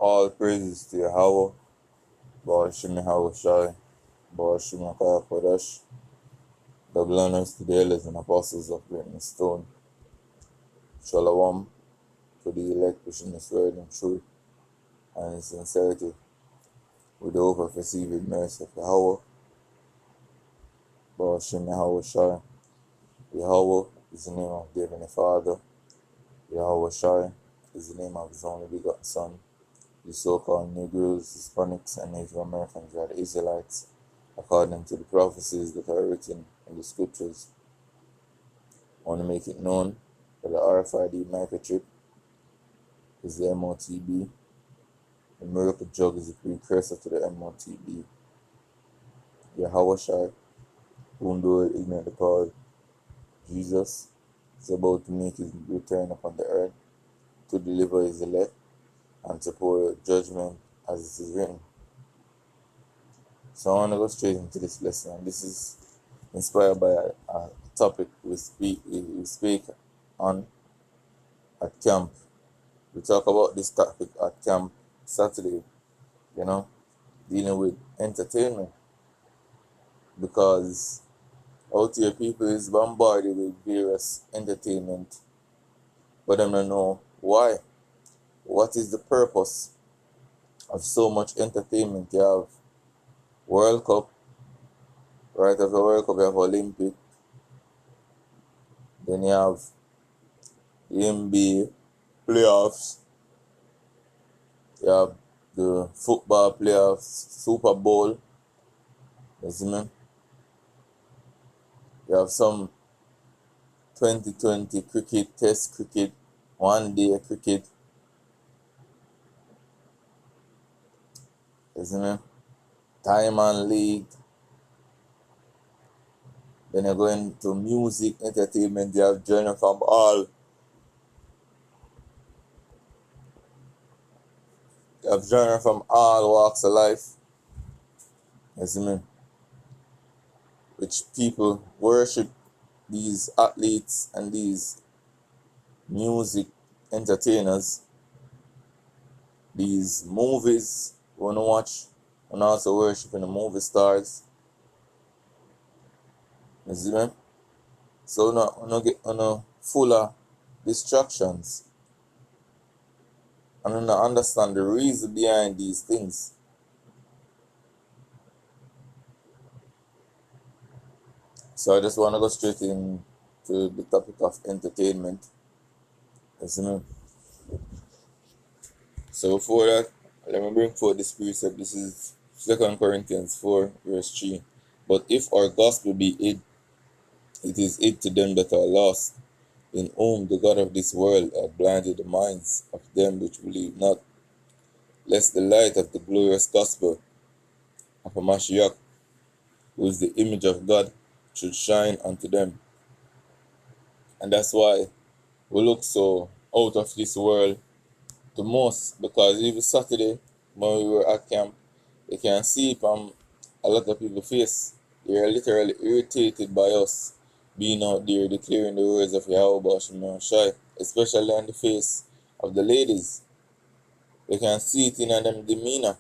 All praises to Yahweh, Ba'ashim Yahweh Shai, Ba'ashim Yakaya Kodesh, double honors to the elders and apostles of Greatness Stone. Shalom to the elect pushing this word in truth and in sincerity, with the hope of receiving mercy of Yahweh, Ba'ashim Yahweh Shai. Yahweh is the name of the Heavenly Father. Yahweh Shai is the name of His only begotten Son. The so-called Negroes, Hispanics, and Native Americans are the Israelites, according to the prophecies that are written in the scriptures. I want to make it known that the RFID microchip is the MOTB. The miracle jug is a precursor to the MOTB. Yahweh Shai, whom the world ignorantly called Jesus, is about to make his return upon the earth to deliver his elect and to pour judgment as it is written. So I want to go straight into this lesson, and this is inspired by a topic we speak on at camp. We talk about this topic at camp Saturday, dealing with entertainment, because out here people is bombarded with various entertainment, but I don't know why. What is the purpose of so much entertainment? You have World Cup, right after World Cup you have Olympic, then you have the NBA playoffs, you have the football playoffs, Super Bowl, you see me? You have some 2020 cricket, test cricket, one-day cricket, you see me? Diamond League. Then you go into music, entertainment, you have genre from all. You have genre from all walks of life. You see me? Which people worship these athletes and these music entertainers. These movies we want to watch, and also worshiping the movie stars. You see me? So no get full of distractions. And I understand the reason behind these things. So I just want to go straight into the topic of entertainment. You see me? So before that, let me bring forth this precept. This is 2 Corinthians 4, verse 3. But if our gospel be hid, it is hid to them that are lost, in whom the God of this world hath blinded the minds of them which believe not, lest the light of the glorious gospel of Mashiach, who is the image of God, should shine unto them. And that's why we look so out of this world the most, because even Saturday when we were at camp, you can see from a lot of people's face, they are literally irritated by us being out there declaring the words of Yahweh Ba'ashim Shai, especially on the face of the ladies. You can see it in them demeanor.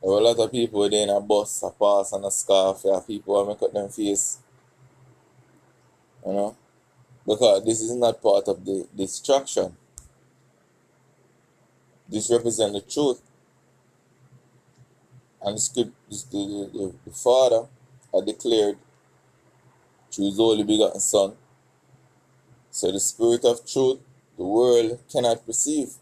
There were a lot of people there in a bus, a pass and a scarf, there are people who make up them face. Because this is not part of the distraction. This represents the truth. And the script, the Father had declared through His only begotten Son. So the Spirit of truth, the world cannot perceive.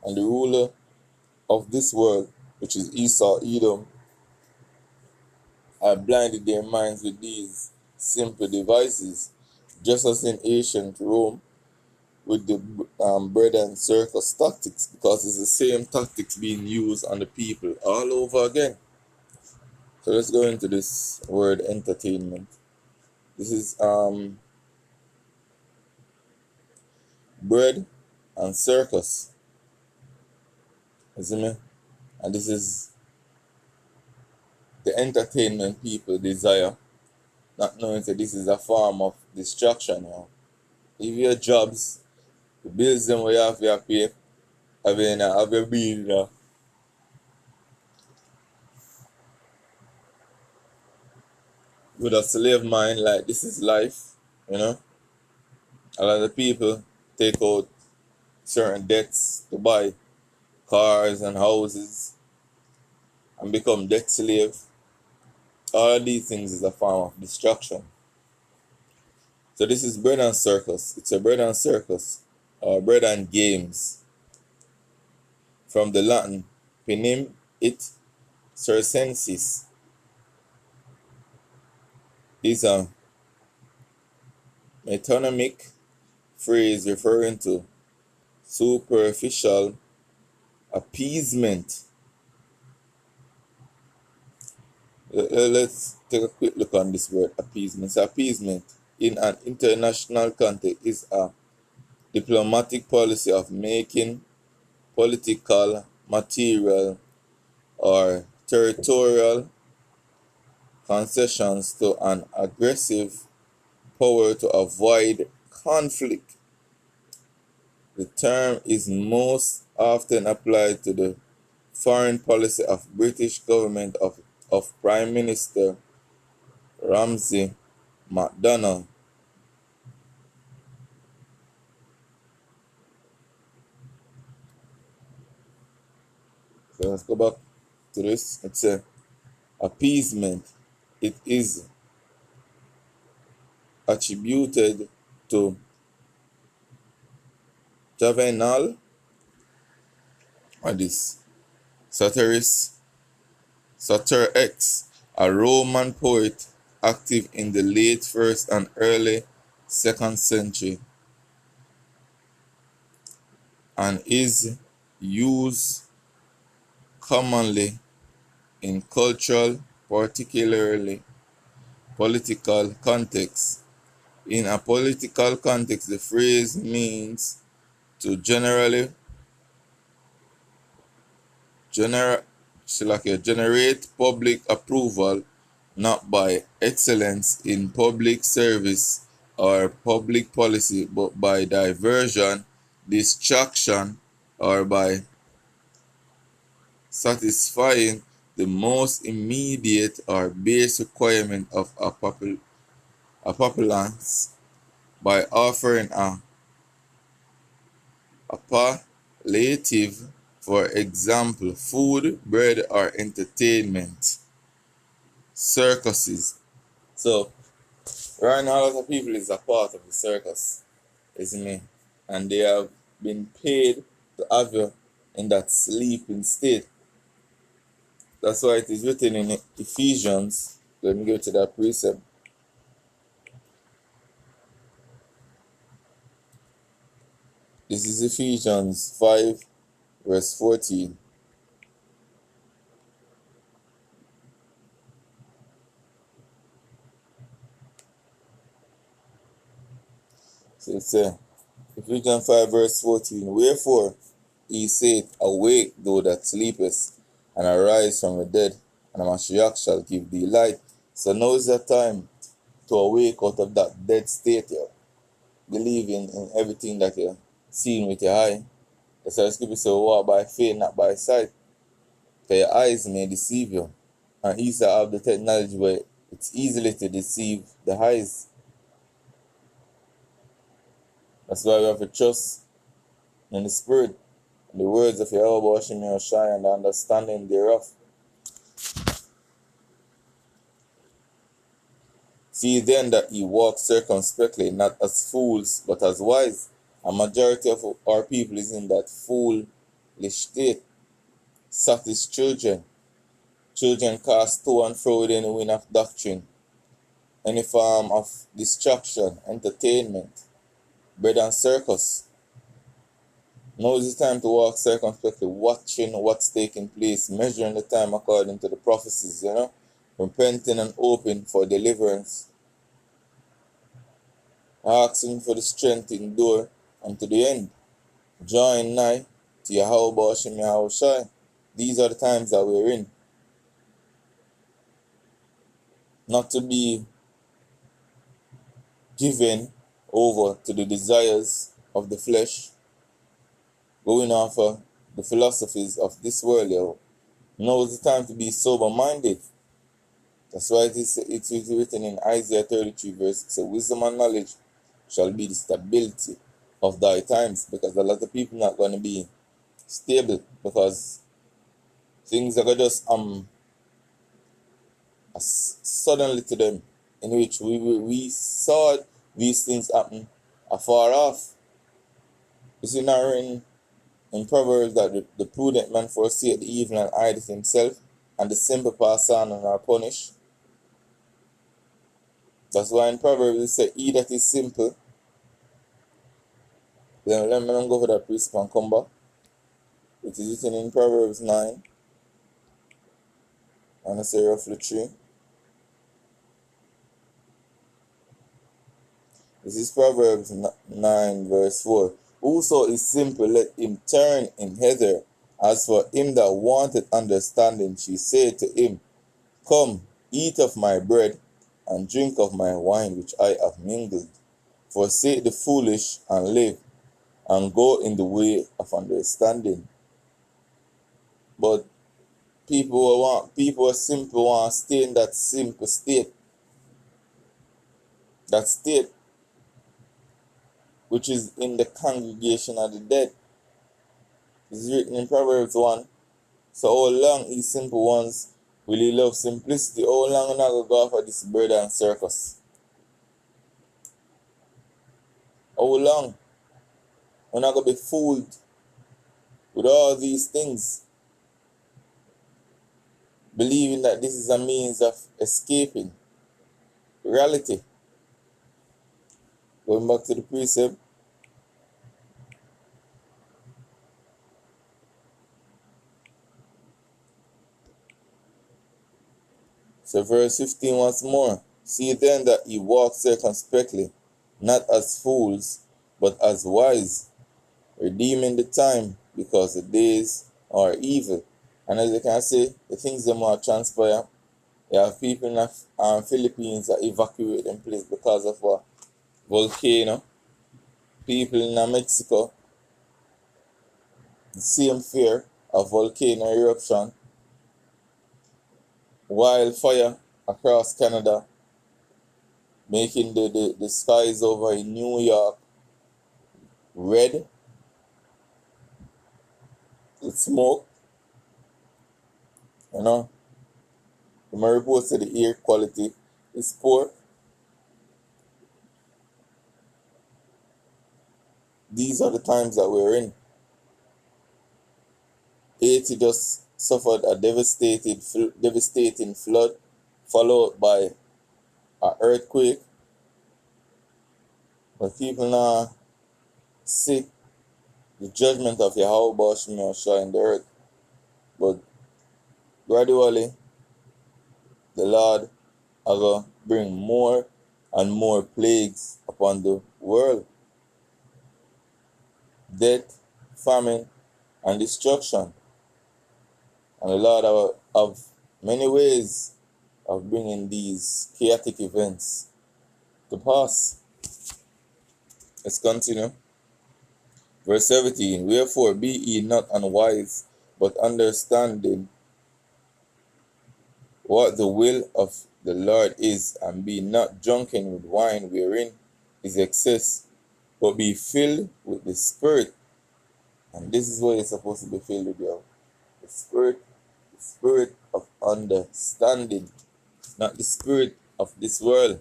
And the ruler of this world, which is Esau, Edom, have blinded their minds with these simple devices, just as in ancient Rome with the bread and circus tactics, because it's the same tactics being used on the people all over again. So let's go into this word entertainment. This is bread and circus. You see me? And this is the entertainment people desire, not knowing that this is a form of distraction. If your jobs, the bills them where you have to pay, have your bill, with a slave mind, like this is life, you know. A lot of people take out certain debts to buy cars and houses and become debt slave. All of these things is a form of destruction. So this is bread and circus. It's a bread and circus, or bread and games, from the Latin penim it circensis. Is a metonymic phrase referring to superficial appeasement. Let's take a quick look on this word appeasement. So appeasement in an international context is a diplomatic policy of making political, material, or territorial concessions to an aggressive power to avoid conflict. The term is most often applied to the foreign policy of British government of Prime Minister Ramsay MacDonald. So let's go back to this. It's a appeasement. It is attributed to Juvenal, or this Satyr X, a Roman poet active in the late 1st and early 2nd century, and is used commonly in cultural, particularly political contexts. In a political context, the phrase means to generate public approval, not by excellence in public service or public policy, but by diversion, distraction, or by satisfying the most immediate or base requirement of a populace by offering a palliative, for example, food, bread, or entertainment. Circuses. So, right now, a lot of people is a part of the circus, isn't me? And they have been paid to have you in that sleeping state. That's why it is written in Ephesians. Let me go to that precept. This is Ephesians 5, verse 14. So it says, Ephesians 5, verse 14. Wherefore he saith, awake, thou that sleepest, and arise from the dead, and the Mashiach shall give thee light. So now is the time to awake out of that dead state, believing in everything that you're seeing with your eye. That's why the scripture says, walk by faith, not by sight. Because your eyes may deceive you. And he shall have the technology where it's easily to deceive the eyes. That's why we have to trust in the Spirit, in the words of Yahweh Hashem Yahushai, and the understanding thereof. See then that ye walk circumspectly, not as fools, but as wise. A majority of our people is in that foolish state. Satis children. Children cast to and fro within the wind of doctrine. Any form of distraction, entertainment, bread and circus. Now is the time to walk circumspectly, watching what's taking place, measuring the time according to the prophecies, repenting and hoping for deliverance, asking for the strength to endure unto the end, drawing nigh to Yahweh Hashem Yahushai. These are the times that we're in. Not to be given over to the desires of the flesh, going after the philosophies of this world, yo. Now is the time to be sober-minded. That's why it is written in Isaiah 33 verse 6, so wisdom and knowledge shall be the stability of thy times, because a lot of people not going to be stable, because things are going to just suddenly to them, in which we saw these things happen afar off. You see now in Proverbs that the prudent man foreseeth the evil and hideth himself, and the simple pass on and are punished. That's why in Proverbs it says, he that is simple. Then let me go for that precept and come back. It is written in Proverbs 9, and I say roughly 3. This is Proverbs 9 verse 4. Whoso is simple, let him turn in hither. As for him that wanted understanding, she said to him, come, eat of my bread, and drink of my wine which I have mingled. Forsake the foolish and live, and go in the way of understanding. But people are simple, want to stay in that simple state. That state which is in the congregation of the dead. It's written in Proverbs 1. So how long, ye simple ones, will ye love simplicity? How long will I go for this bread and circus? How long? We're not going to be fooled with all these things, believing that this is a means of escaping reality. Going back to the precept. So verse 15 once more. See then that ye walk circumspectly, not as fools, but as wise, redeeming the time, because the days are evil. And as you can see, the things that more transpire. You have people in the Philippines that evacuate them place because of a volcano. People in Mexico, the same fear of volcano eruption. Wildfire across Canada, making the skies over in New York red with smoke. You know, the reports that the air quality is poor. These are the times that we're in. Haiti just suffered a devastating flood, followed by an earthquake. But people now see the judgment of Yahweh Shemel in the earth. But gradually, the Lord will bring more and more plagues upon the world. Death, famine, and destruction. And the Lord have many ways of bringing these chaotic events to pass. Let's continue. Verse 17. Wherefore be ye not unwise, but understanding what the will of the Lord is, and be not drunken with wine wherein is excess, but be filled with the Spirit. And this is what you're supposed to be filled with, yo. The spirit of understanding, not the spirit of this world.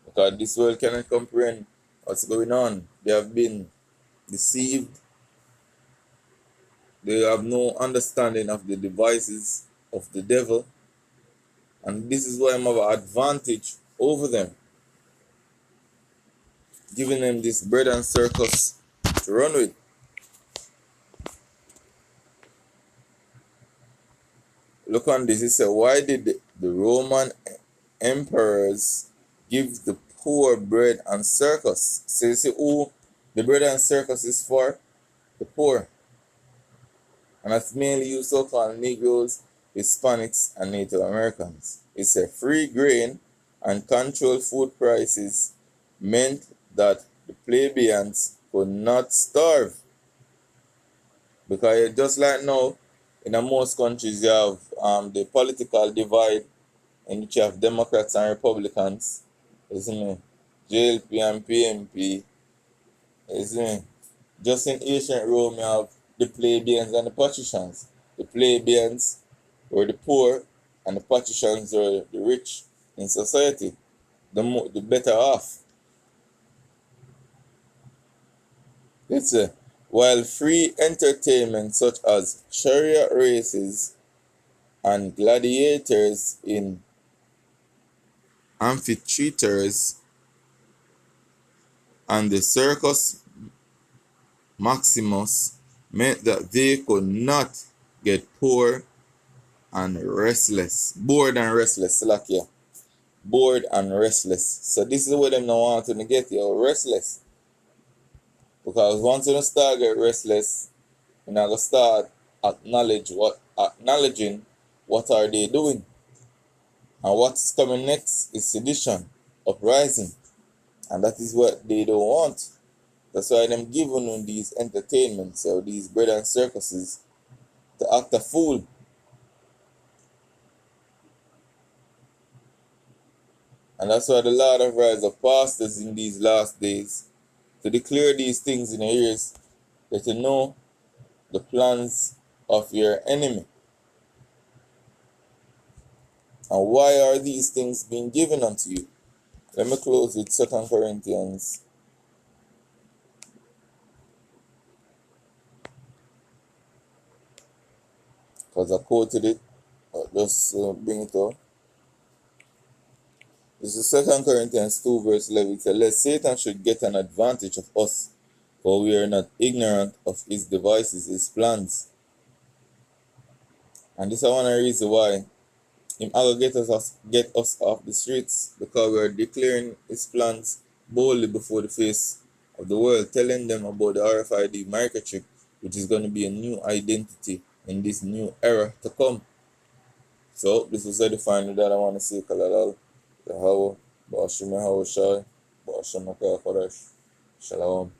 Because this world cannot comprehend what's going on. They have been deceived. They have no understanding of the devices of the devil. And this is why I'm have an advantage over them, giving them this bread and circus to run with. Look on this. It said, why did the Roman emperors give the poor bread and circus? So you see who the bread and circus is for? The poor. And that's mainly you so-called Negroes, Hispanics, and Native Americans. It's a free grain and controlled food prices meant that the plebeians could not starve. Because just like now, in most countries you have the political divide in which you have Democrats and Republicans, isn't it? JLP and PMP, isn't it? Just in ancient Rome you have the plebeians and the patricians. The plebeians were the poor and the patricians were the rich in society, the better off. It's while free entertainment such as chariot races and gladiators in amphitheaters and the circus maximus meant that they could not get poor and restless, bored and restless, Slakia, bored and restless. So this is what them now want to get you, restless. Because once you start get restless, you're not gonna start acknowledging what are they doing. And what's coming next is sedition, uprising. And that is what they don't want. That's why them giving them these entertainments or these bread and circuses to act a fool. And that's why the Lord have rise of pastors in these last days to declare these things in your ears, that you know the plans of your enemy. And why are these things being given unto you? Let me close with 2 Corinthians. Because I quoted it. Just bring it up. This is 2 Corinthians 2 verse 11. It says, lest Satan should get an advantage of us, for we are not ignorant of his devices, his plans. And this is one reason why him will get us off the streets, because we are declaring his plans boldly before the face of the world, telling them about the RFID microchip, which is going to be a new identity in this new era to come. So this is the final that I want to say. Kalalal, Yahweh, Ba'ashim Yahweh Shai, Ba'ashim Makah Kodesh, Shalom.